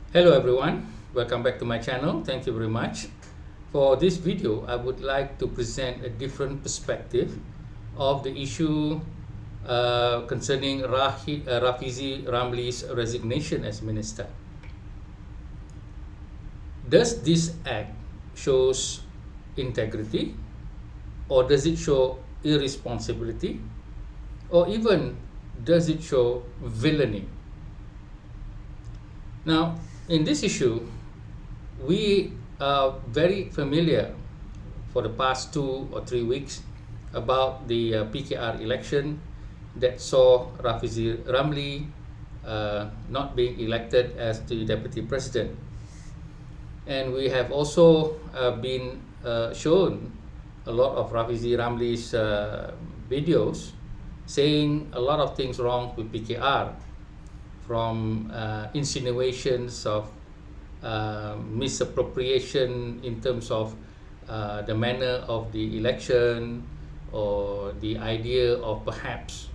Hello everyone, welcome back to my channel. Thank you very much. For this video, I would like to present a different perspective of the issue concerning Rafizi Ramli's resignation as minister. Does this act shows integrity, or does it show irresponsibility, or even does it show villainy? Now, in this issue, we are very familiar for the past 2 or 3 weeks about the PKR election that saw Rafizi Ramli not being elected as the deputy president. And we have also been shown a lot of Rafizi Ramli's videos saying a lot of things wrong with PKR, from insinuations of misappropriation in terms of the manner of the election, or the idea of perhaps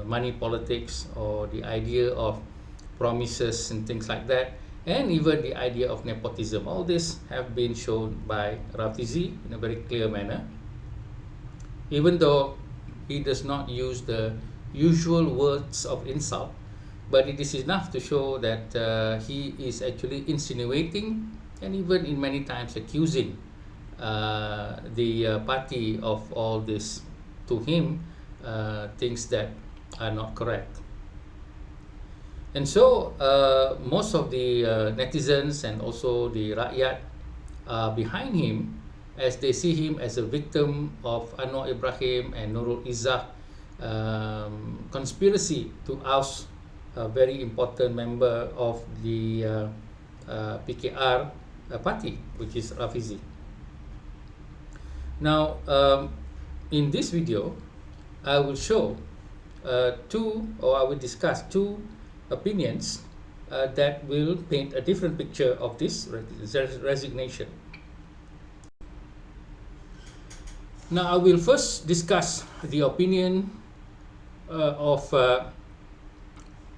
money politics, or the idea of promises and things like that, and even the idea of nepotism. All this have been shown by Rafizi in a very clear manner, even though he does not use the usual words of insult. But it is enough to show that he is actually insinuating and even in many times accusing the party of all this, to him, things that are not correct. And so most of the netizens and also the rakyat are behind him, as they see him as a victim of Anwar Ibrahim and Nurul Izzah conspiracy to oust a very important member of the PKR party, which is Rafizi. Now, in this video, I will show I will discuss two opinions that will paint a different picture of this resignation. Now, I will first discuss the opinion of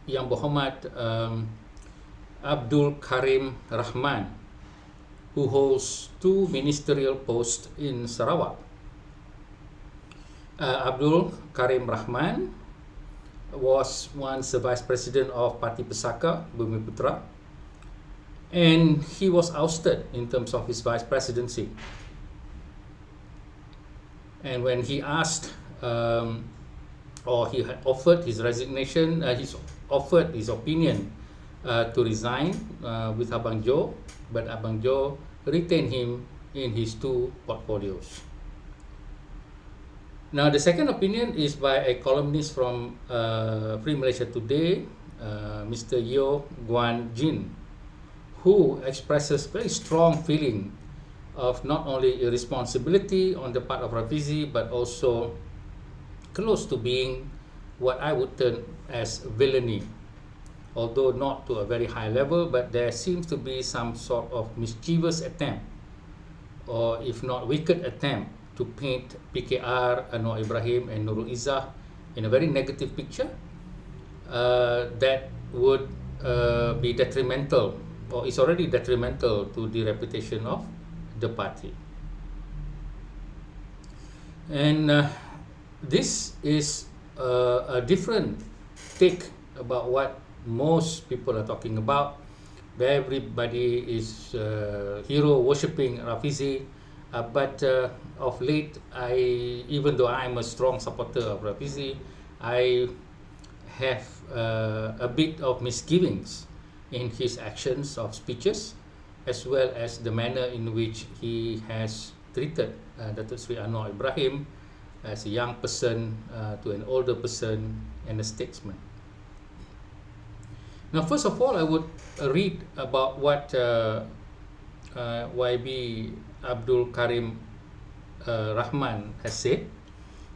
Yang Berhormat Abdul Karim Rahman, who holds 2 ministerial posts in Sarawak. Abdul Karim Rahman was once the vice president of Parti Pesaka Bumiputra, and he was ousted in terms of his vice presidency. And when he asked or he had offered his resignation, he's offered his opinion to resign with Abang Jo, but Abang Jo retained him in his 2 portfolios. Now, the second opinion is by a columnist from Free Malaysia Today, Mr. Yeoh Guan Jin, who expresses very strong feeling of not only irresponsibility on the part of Rafizi, but also close to being what I would term as villainy, although not to a very high level, but there seems to be some sort of mischievous attempt, or if not wicked attempt, to paint PKR, Anwar Ibrahim and Nurul Izzah in a very negative picture that would be detrimental, or is already detrimental, to the reputation of the party. And this is a different take about what most people are talking about. Everybody is hero worshipping Rafizi, but of late, even though I'm a strong supporter of Rafizi, I have a bit of misgivings in his actions of speeches, as well as the manner in which he has treated Datuk Sri Anwar Ibrahim as a young person to an older person and a statesman. Now, first of all, I would read about what YB Abdul Karim Rahman has said.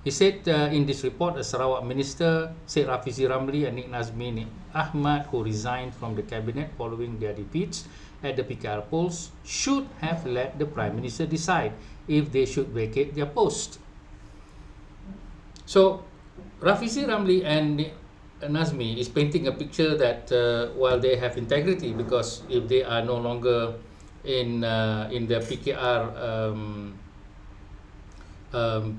He said in this report, a Sarawak minister said Rafizi Ramli and Nik Nazmi Ahmad, who resigned from the cabinet following their defeats at the PKR polls, should have let the Prime Minister decide if they should vacate their post. So, Rafizi Ramli and Nazmi is painting a picture that while they have integrity, because if they are no longer in the PKR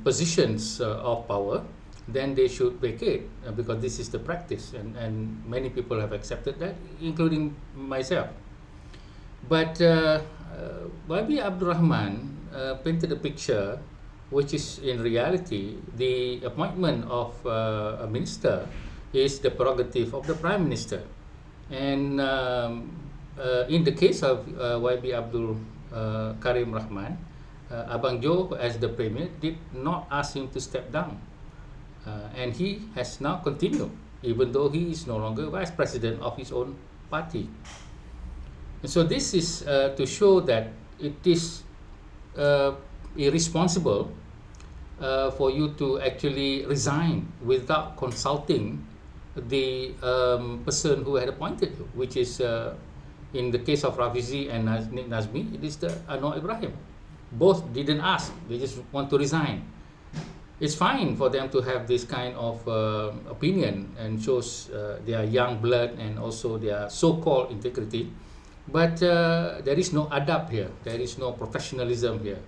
positions of power, then they should vacate, because this is the practice, and many people have accepted that, including myself. But YB Abdul Rahman painted a picture which is in reality the appointment of a minister is the prerogative of the Prime Minister. And in the case of YB Abdul Karim Rahman, Abang Jo as the Premier did not ask him to step down. And he has now continued, even though he is no longer Vice President of his own party. And so this is to show that it is irresponsible for you to actually resign without consulting the person who had appointed you, which is in the case of Rafizi and Nazmi, it is the Anwar Ibrahim. Both didn't ask, they just want to resign. It's fine for them to have this kind of opinion, and shows their young blood and also their so-called integrity. But there is no adab here, there is no professionalism here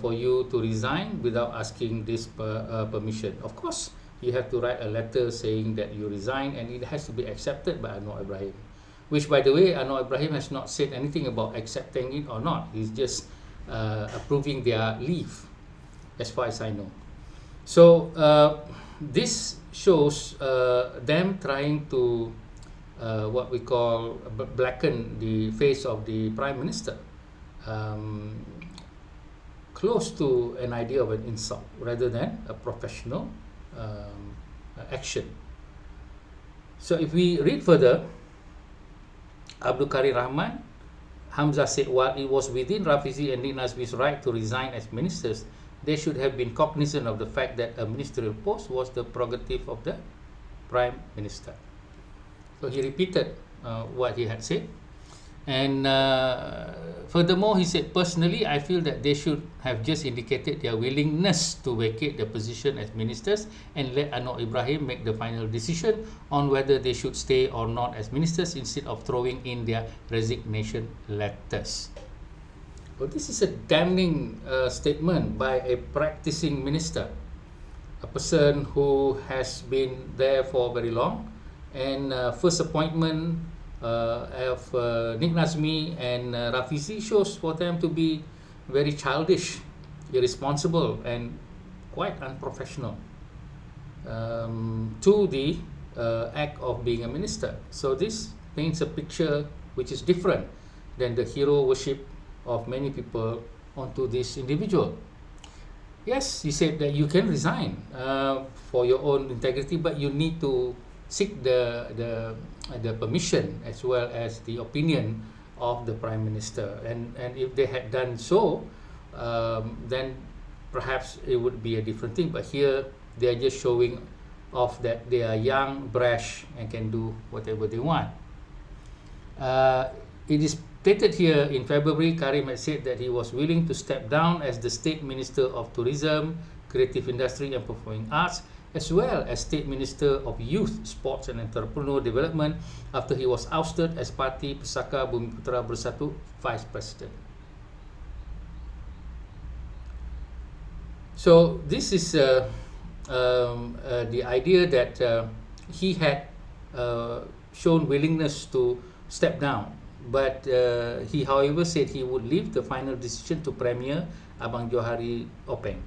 for you to resign without asking this permission. Of course, you have to write a letter saying that you resign, and it has to be accepted by Anwar Ibrahim. Which, by the way, Anwar Ibrahim has not said anything about accepting it or not. He's just approving their leave, as far as I know. So this shows them trying to what we call blacken the face of the Prime Minister, close to an idea of an insult rather than a professional action. So if we read further, Abdul Karim Rahman, Hamzah said, while it was within Rafizi and Nazmi's right to resign as ministers, they should have been cognizant of the fact that a ministerial post was the prerogative of the Prime Minister. So he repeated what he had said. And furthermore, he said, personally, I feel that they should have just indicated their willingness to vacate the position as ministers and let Anwar Ibrahim make the final decision on whether they should stay or not as ministers, instead of throwing in their resignation letters. Well, this is a damning statement by a practicing minister, a person who has been there for very long, and first appointment of Nik Nazmi and Rafizi shows for them to be very childish, irresponsible, and quite unprofessional to the act of being a minister. So this paints a picture which is different than the hero worship of many people onto this individual. Yes, he said that you can resign for your own integrity, but you need to seek the permission as well as the opinion of the Prime Minister. And if they had done so, then perhaps it would be a different thing. But here they are just showing off that they are young, brash, and can do whatever they want. It is stated here in February, Karim had said that he was willing to step down as the State Minister of Tourism, Creative Industry and Performing Arts, as well as State Minister of Youth, Sports and Entrepreneur Development, after he was ousted as Parti Pesaka Bumiputera Bersatu Vice President. So this is the idea that he had shown willingness to step down, but he, however, said he would leave the final decision to Premier Abang Johari Openg,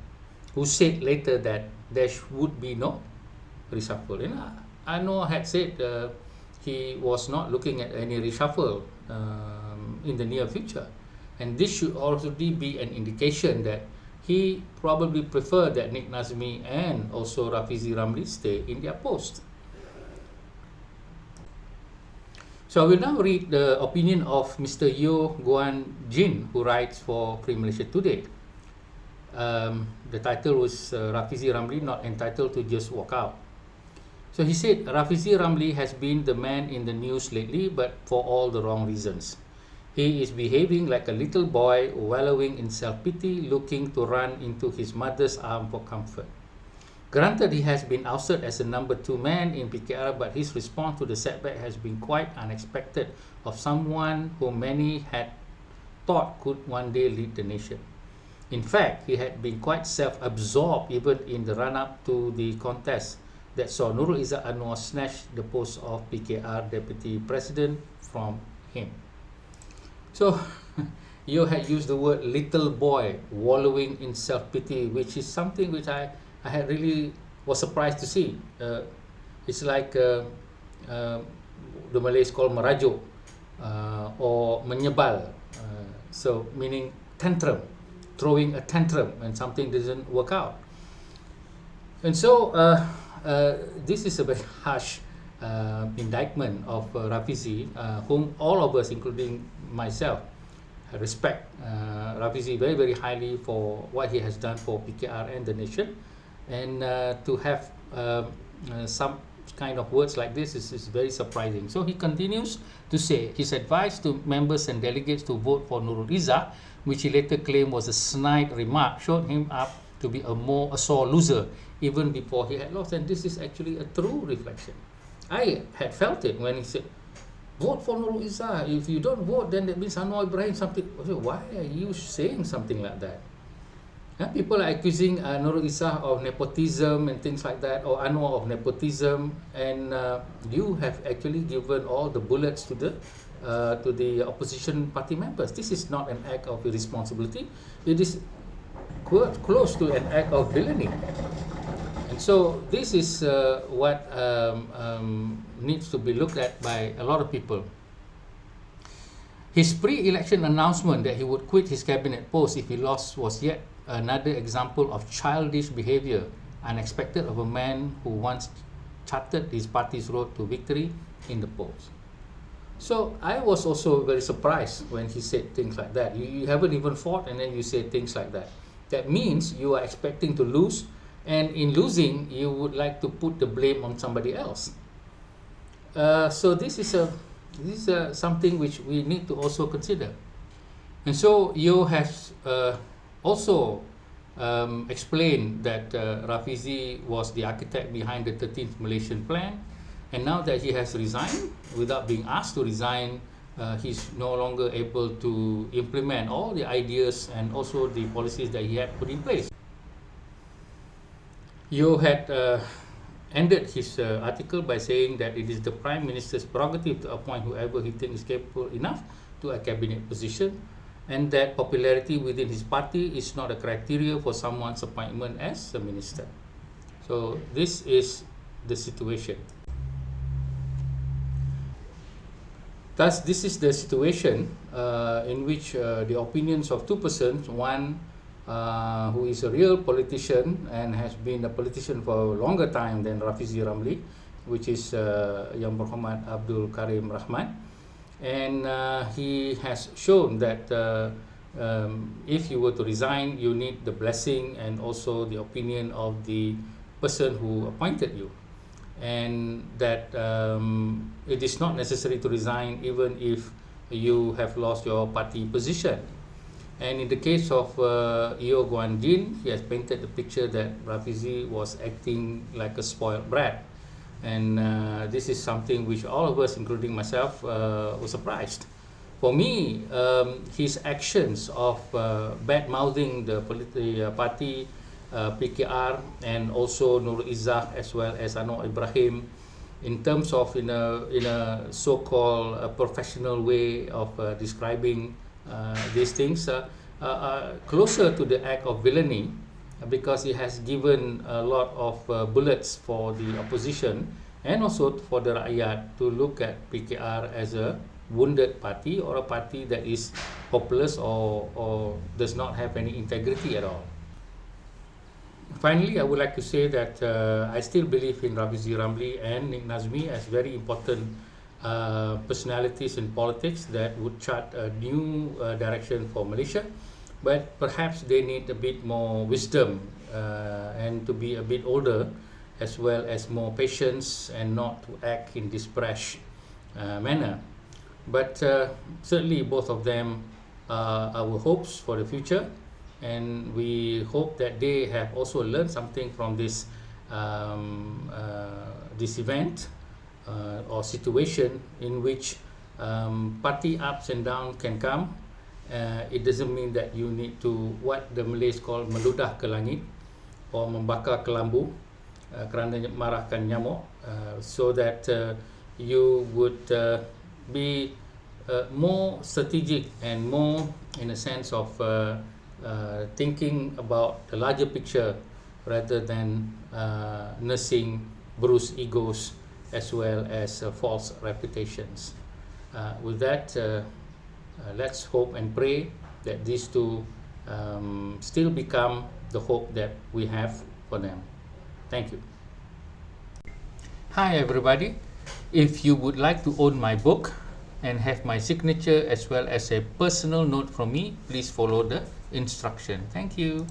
who said later that there would be no reshuffle. And Anwar had said he was not looking at any reshuffle in the near future, and this should also be an indication that he probably preferred that Nik Nazmi and also Rafizi Ramli stay in their post. So I will now read the opinion of Mr. Yeoh Guan Jin, who writes for Free Malaysia Today. The title was Rafizi Ramli not entitled to just walk out. So he said, Rafizi Ramli has been the man in the news lately, but for all the wrong reasons. He is behaving like a little boy, wallowing in self-pity, looking to run into his mother's arm for comfort. Granted, he has been ousted as a number 2 man in PKR, but his response to the setback has been quite unexpected of someone whom many had thought could one day lead the nation. In fact, he had been quite self-absorbed even in the run-up to the contest that saw Nurul Izzat Anwar snatch the post of PKR Deputy President from him. So, Yo had used the word little boy wallowing in self-pity, which is something which I had really was surprised to see. It's like the Malays call merajuk or menyebal, so meaning tantrum, throwing a tantrum when something doesn't work out. And so this is a very harsh indictment of Rafizi, whom all of us, including myself, respect Rafizi very, very highly for what he has done for PKR and the nation. And to have some kind of words like this is very surprising. So he continues to say his advice to members and delegates to vote for Nurul Izzat, which he later claimed was a snide remark, showed him up to be a sore loser even before he had lost. And this is actually a true reflection. I had felt it when he said, vote for Nurul Izzat. If you don't vote, then that means Anwar Ibrahim something. I said, why are you saying something like that? People are accusing Nurul Izzat of nepotism and things like that, or Anwar of nepotism, and you have actually given all the bullets to the opposition party members. This is not an act of irresponsibility. It is close to an act of villainy. And so this is what needs to be looked at by a lot of people. His pre-election announcement that he would quit his cabinet post if he lost was yet another example of childish behavior, unexpected of a man who once charted his party's road to victory in the polls. So I was also very surprised when he said things like that. You haven't even fought and then you say things like that. That means you are expecting to lose, and in losing you would like to put the blame on somebody else. So this is something which we need to also consider. And so Yo has also explained that Rafizi was the architect behind the 13th Malaysian Plan, and now that he has resigned without being asked to resign, he's no longer able to implement all the ideas and also the policies that he had put in place. Yo had ended his article by saying that it is the Prime Minister's prerogative to appoint whoever he thinks is capable enough to a cabinet position, and that popularity within his party is not a criteria for someone's appointment as a minister. So this is the situation. Thus, this is the situation in which the opinions of two persons, one who is a real politician and has been a politician for a longer time than Rafizi Ramli, which is Yang Berhormat Abdul Karim Rahman, and he has shown that if you were to resign, you need the blessing and also the opinion of the person who appointed you, and that it is not necessary to resign even if you have lost your party position. And in the case of Yo Guan Jin, he has painted the picture that Rafizi was acting like a spoiled brat. And this is something which all of us, including myself, were surprised. For me, his actions of bad-mouthing the party, PKR, and also Nurul Izzat as well as Anwar Ibrahim, in terms of in a so-called professional way of describing these things, closer to the act of villainy, because he has given a lot of bullets for the opposition and also for the rakyat to look at PKR as a wounded party or a party that is hopeless or does not have any integrity at all. Finally, I would like to say that I still believe in Rafizi Ramli and Nik Nazmi as very important personalities in politics that would chart a new direction for Malaysia, but perhaps they need a bit more wisdom and to be a bit older, as well as more patience and not to act in this brash manner. But certainly both of them are our hopes for the future, and we hope that they have also learned something from this this event or situation in which party ups and downs can come. It doesn't mean that you need to, what the Malays call meludah ke langit or membakar kelambu kerana marahkan nyamuk, so that you would be more strategic and more in a sense of thinking about the larger picture rather than nursing bruised egos as well as false reputations. With that, let's hope and pray that these two still become the hope that we have for them. Thank you. Hi everybody. If you would like to own my book and have my signature as well as a personal note from me, please follow the instruction. Thank you.